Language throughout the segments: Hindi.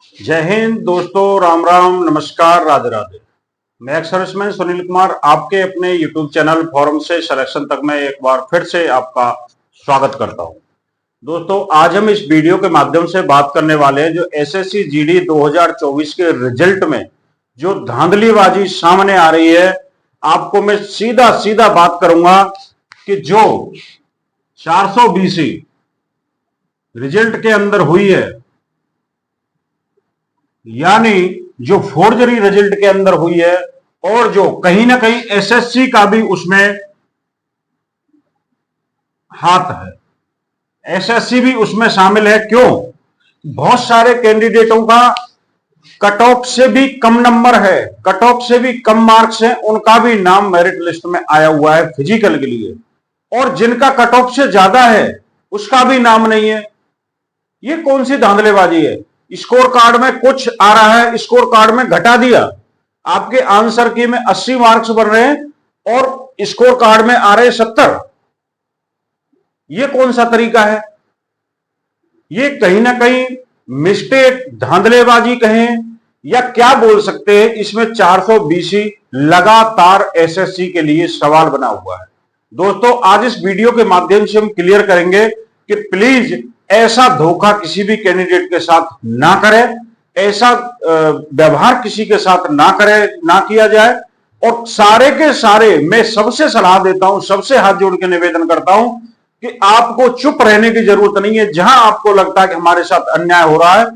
जय हिंद दोस्तों, राम राम, नमस्कार, राधे राधे। मैं एक्स सर्विसमैन सुनील कुमार आपके अपने यूट्यूब चैनल फॉरम से सिलेक्शन तक में एक बार फिर से आपका स्वागत करता हूं। दोस्तों, आज हम इस वीडियो के माध्यम से बात करने वाले हैं जो एसएससी जीडी 2024 के रिजल्ट में जो धांधलीबाजी सामने आ रही है। आपको मैं सीधा सीधा बात करूंगा कि जो 420 रिजल्ट के अंदर हुई है, यानी जो फोर्जरी रिजल्ट के अंदर हुई है, और जो कहीं ना कहीं एसएससी का भी उसमें हाथ है, एसएससी भी उसमें शामिल है। क्यों? बहुत सारे कैंडिडेटों का कट ऑफ से भी कम नंबर है, कट ऑफ से भी कम मार्क्स है, उनका भी नाम मेरिट लिस्ट में आया हुआ है फिजिकल के लिए, और जिनका कट ऑफ से ज्यादा है उसका भी नाम नहीं है। ये कौन सी धांधलेबाजी है? स्कोर कार्ड में कुछ आ रहा है, स्कोर कार्ड में घटा दिया। आपके आंसर की में 80 मार्क्स बन रहे हैं और स्कोर कार्ड में आ रहे 70। ये कौन सा तरीका है? ये कहीं ना कहीं मिस्टेक, धांधलेबाजी कहें या क्या बोल सकते हैं, इसमें 420 लगातार एसएससी के लिए सवाल बना हुआ है। दोस्तों, आज इस वीडियो के माध्यम से हम क्लियर करेंगे कि प्लीज ऐसा धोखा किसी भी कैंडिडेट के साथ ना करें, ऐसा व्यवहार किसी के साथ ना करें, ना किया जाए। और सारे के सारे मैं सबसे सलाह देता हूं, सबसे हाथ जोड़ के निवेदन करता हूं कि आपको चुप रहने की जरूरत नहीं है। जहां आपको लगता है कि हमारे साथ अन्याय हो रहा है,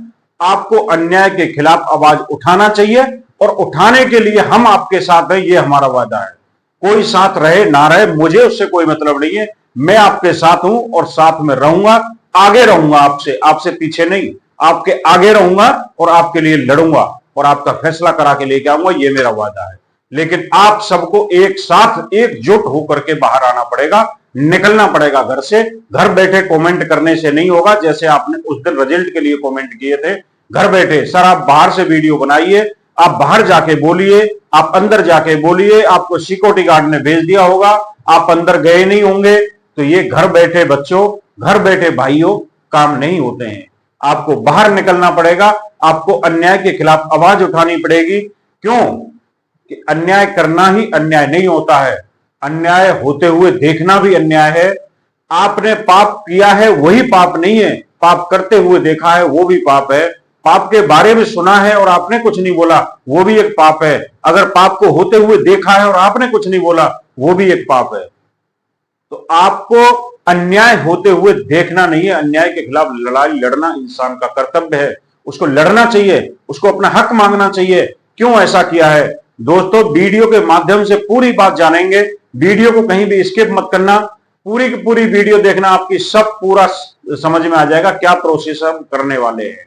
आपको अन्याय के खिलाफ आवाज उठाना चाहिए, और उठाने के लिए हम आपके साथ हैं, ये हमारा वादा है। कोई साथ रहे ना रहे, मुझे उससे कोई मतलब नहीं है। मैं आपके साथ हूं और साथ में रहूंगा, आगे रहूंगा, आपसे पीछे नहीं, आपके आगे रहूंगा और आपके लिए लड़ूंगा और आपका फैसला करा के लेके आऊंगा, ये मेरा वादा है। लेकिन आप सबको एक साथ एकजुट होकर के बाहर आना पड़ेगा, निकलना पड़ेगा घर से। घर बैठे कमेंट करने से नहीं होगा, जैसे आपने उस दिन रिजल्ट के लिए कमेंट किए थे। घर बैठे सर आप बाहर से वीडियो बनाइए, आप बाहर जाके बोलिए, आप अंदर जाके बोलिए। आपको सिक्योरिटी गार्ड ने भेज दिया होगा, आप अंदर गए नहीं होंगे, तो ये घर बैठे बच्चों, घर बैठे भाइयों काम नहीं होते हैं। आपको बाहर निकलना पड़ेगा, आपको अन्याय के खिलाफ आवाज उठानी पड़ेगी। क्यों? कि अन्याय करना ही अन्याय नहीं होता है, अन्याय होते हुए देखना भी अन्याय है। आपने पाप किया है वही पाप नहीं है, पाप करते हुए देखा है वो भी पाप है। पाप के बारे में सुना है और आपने कुछ नहीं बोला, वो भी एक पाप है। अगर पाप को होते हुए देखा है और आपने कुछ नहीं बोला, वो भी एक पाप है। तो आपको अन्याय होते हुए देखना नहीं है, अन्याय के खिलाफ लड़ाई लड़ना इंसान का कर्तव्य है। उसको लड़ना चाहिए, उसको अपना हक मांगना चाहिए। क्यों ऐसा किया है? दोस्तों, वीडियो के माध्यम से पूरी बात जानेंगे। वीडियो को कहीं भी स्किप मत करना, पूरी की पूरी वीडियो देखना, आपकी सब पूरा समझ में आ जाएगा क्या प्रोसेस हम करने वाले हैं,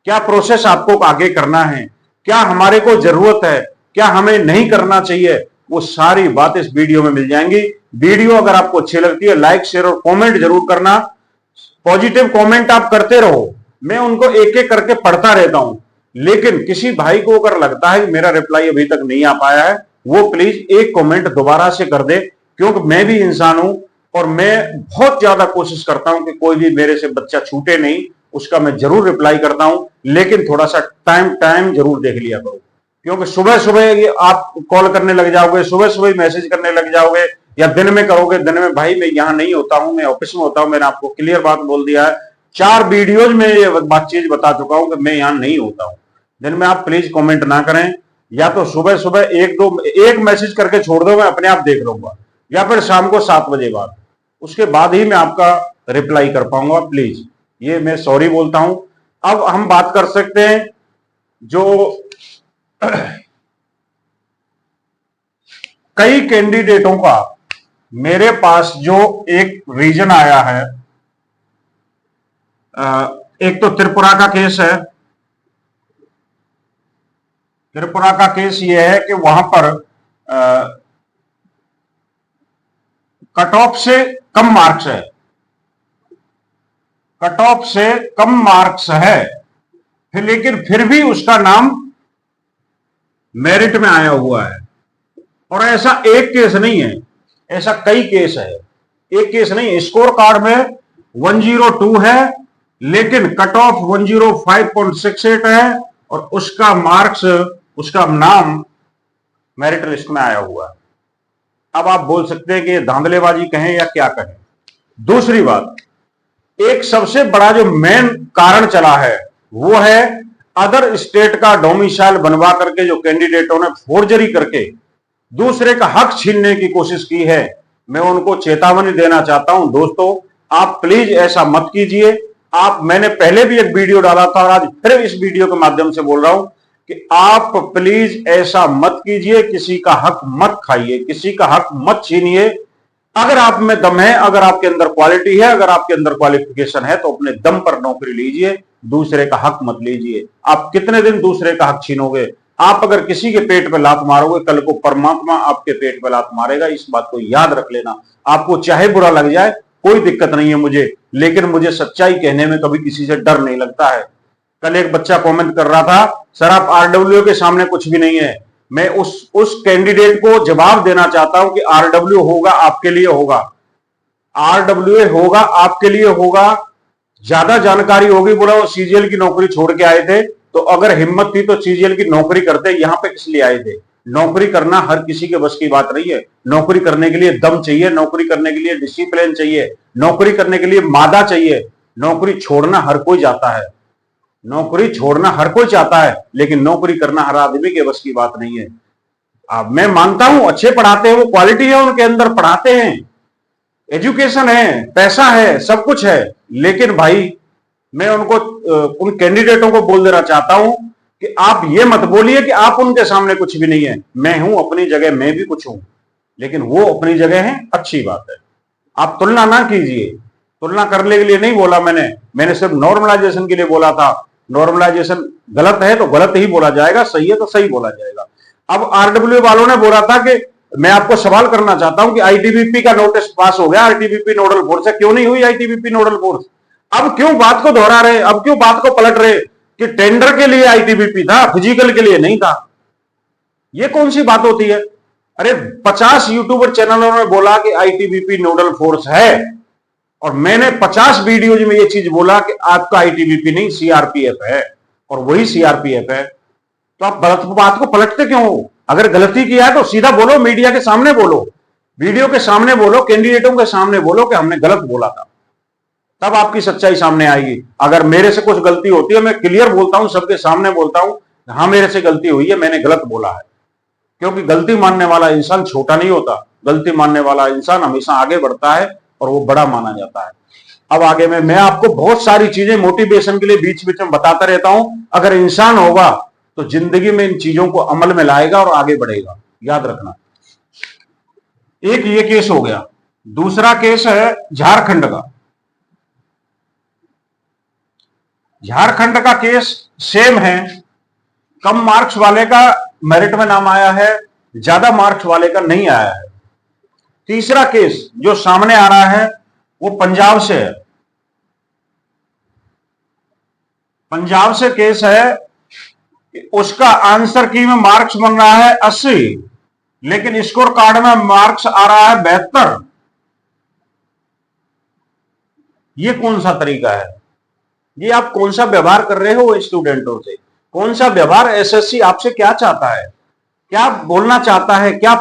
क्या प्रोसेस आपको आगे करना है, क्या हमारे को जरूरत है, क्या हमें नहीं करना चाहिए, वो सारी बात इस वीडियो में मिल जाएंगी। वीडियो अगर आपको अच्छी लगती है, लाइक शेयर और कमेंट जरूर करना। पॉजिटिव कमेंट आप करते रहो, मैं उनको एक एक करके पढ़ता रहता हूं। लेकिन किसी भाई को अगर लगता है कि मेरा रिप्लाई अभी तक नहीं आ पाया है, वो प्लीज एक कमेंट दोबारा से कर दे, क्योंकि मैं भी इंसान हूं और मैं बहुत ज्यादा कोशिश करता हूं कि कोई भी मेरे से बच्चा छूटे नहीं, उसका मैं जरूर रिप्लाई करता हूं। लेकिन थोड़ा सा टाइम जरूर देख लिया करो, क्योंकि सुबह सुबह आप कॉल करने लग जाओगे, सुबह सुबह मैसेज करने लग जाओगे, या दिन में करोगे। दिन में भाई मैं यहां नहीं होता हूं, मैं ऑफिस में होता हूं। मैंने आपको क्लियर बात बोल दिया है, 4 वीडियोज में ये बात चीज बता चुका हूं कि मैं यहां नहीं होता हूं। दिन में आप प्लीज कमेंट ना करें, या तो सुबह सुबह एक मैसेज करके छोड़ दो, मैं अपने आप देख लूंगा, या फिर शाम को 7 बजे बाद, उसके बाद ही मैं आपका रिप्लाई कर पाऊंगा। प्लीज ये मैं सॉरी बोलता हूं। अब हम बात कर सकते हैं जो कई कैंडिडेटों का मेरे पास जो एक रीजन आया है। एक तो त्रिपुरा का केस है। त्रिपुरा का केस यह है कि वहां पर कट ऑफ से कम मार्क्स है, कट ऑफ से कम मार्क्स है, लेकिन फिर भी उसका नाम मेरिट में आया हुआ है। और ऐसा एक केस नहीं है, ऐसा कई केस है, एक केस नहीं। स्कोर कार्ड में 102 है लेकिन कट ऑफ 105.68 है और उसका मार्क्स, उसका नाम मेरिट लिस्ट में आया हुआ है। अब आप बोल सकते हैं कि ये धांधलेबाजी कहें या क्या कहें। दूसरी बात, एक सबसे बड़ा जो मेन कारण चला है वो है अदर स्टेट का डोमिसाइल बनवा करके जो कैंडिडेटों ने फोर्जरी करके दूसरे का हक छीनने की कोशिश की है। मैं उनको चेतावनी देना चाहता हूं, दोस्तों आप प्लीज ऐसा मत कीजिए। मैंने पहले भी एक वीडियो डाला था और आज फिर इस वीडियो के माध्यम से बोल रहा हूं कि आप प्लीज ऐसा मत कीजिए, किसी का हक मत खाइए, किसी का हक मत छीनिए। अगर आप में दम है, अगर आपके अंदर क्वालिटी है, अगर आपके अंदर क्वालिफिकेशन है तो अपने दम पर नौकरी लीजिए, दूसरे का हक मत लीजिए। आप कितने दिन दूसरे का हक छीनोगे? आप अगर किसी के पेट पे लात मारोगे, कल को परमात्मा आपके पेट पे लात मारेगा। इस बात को याद रख लेना। आपको चाहे बुरा लग जाए, कोई दिक्कत नहीं है मुझे, लेकिन मुझे सच्चाई कहने में कभी किसी से डर नहीं लगता है। कल एक बच्चा कमेंट कर रहा था, सर आप आरडब्ल्यू के सामने कुछ भी नहीं है। मैं उस कैंडिडेट को जवाब देना चाहता हूं कि आरडब्ल्यू होगा आपके लिए होगा, आरडब्ल्यू होगा आपके लिए होगा। ज्यादा जानकारी होगी, बोला वो सीजीएल की नौकरी छोड़ के आए थे, तो अगर हिम्मत थी तो सीजीएल की नौकरी करते, यहां पे किस लिए आए थे? नौकरी करना हर किसी के बस की बात नहीं है। नौकरी करने के लिए दम चाहिए, नौकरी करने के लिए डिसिप्लिन चाहिए, नौकरी करने के लिए मादा चाहिए। नौकरी छोड़ना हर कोई जाता है, नौकरी छोड़ना हर कोई चाहता है, लेकिन नौकरी करना हर आदमी के बस की बात नहीं है। अब मैं मानता हूं अच्छे पढ़ाते हैं, वो क्वालिटी है उनके अंदर, पढ़ाते हैं, एजुकेशन है, पैसा है, सब कुछ है, लेकिन भाई मैं उन कैंडिडेटों को बोल देना चाहता हूं कि आप ये मत बोलिए कि आप उनके सामने कुछ भी नहीं है। मैं हूं अपनी जगह, मैं भी कुछ हूं, लेकिन वो अपनी जगह है, अच्छी बात है। आप तुलना ना कीजिए, तुलना करने के लिए नहीं बोला मैंने सिर्फ नॉर्मलाइजेशन के लिए बोला था। नॉर्मलाइजेशन गलत है तो गलत ही बोला जाएगा, सही है तो सही बोला जाएगा। अब आरडब्ल्यू वालों ने बोला था कि मैं आपको सवाल करना चाहता हूं कि आईटीबीपी का नोटिस पास हो गया, आईटीबीपी नोडल फोर्स है, क्यों नहीं हुई आईटीबीपी नोडल फोर्स? अब क्यों बात को दोहरा रहे, अब क्यों बात को पलट रहे कि टेंडर के लिए आईटीबीपी था, फिजिकल के लिए नहीं था? ये कौन सी बात होती है? अरे 50 यूट्यूबर चैनलों ने बोला कि आईटीबीपी नोडल फोर्स है, और मैंने 50 वीडियोज में ये चीज बोला कि आपका आईटीबीपी नहीं सीआरपीएफ है, और वही सीआरपीएफ है। तो आप गलत बात को पलटते क्यों हो? अगर गलती किया है तो सीधा बोलो, मीडिया के सामने बोलो, वीडियो के सामने बोलो, कैंडिडेटों के सामने बोलो कि हमने गलत बोला था, तब आपकी सच्चाई सामने आएगी। अगर मेरे से कुछ गलती होती है, मैं क्लियर बोलता हूं, सबके सामने बोलता हूं, हाँ मेरे से गलती हुई है, मैंने गलत बोला है। क्योंकि गलती मानने वाला इंसान छोटा नहीं होता, गलती मानने वाला इंसान हमेशा आगे बढ़ता है और वो बड़ा माना जाता है। अब आगे में मैं आपको बहुत सारी चीजें मोटिवेशन के लिए बीच बीच में बताता रहता हूं। अगर इंसान होगा तो जिंदगी में इन चीजों को अमल में लाएगा और आगे बढ़ेगा, याद रखना। एक ये केस हो गया। दूसरा केस है झारखंड का। झारखंड का केस सेम है, कम मार्क्स वाले का मेरिट में नाम आया है, ज्यादा मार्क्स वाले का नहीं आया है। तीसरा केस जो सामने आ रहा है वो पंजाब से है। पंजाब से केस है कि उसका आंसर की में मार्क्स बन रहा है 80, लेकिन स्कोर कार्ड में मार्क्स आ रहा है 72। ये कौन सा तरीका है? ये आप कौन सा व्यवहार कर रहे हो स्टूडेंटों से? कौन सा व्यवहार? एसएससी आपसे क्या चाहता है, क्या बोलना चाहता है, क्या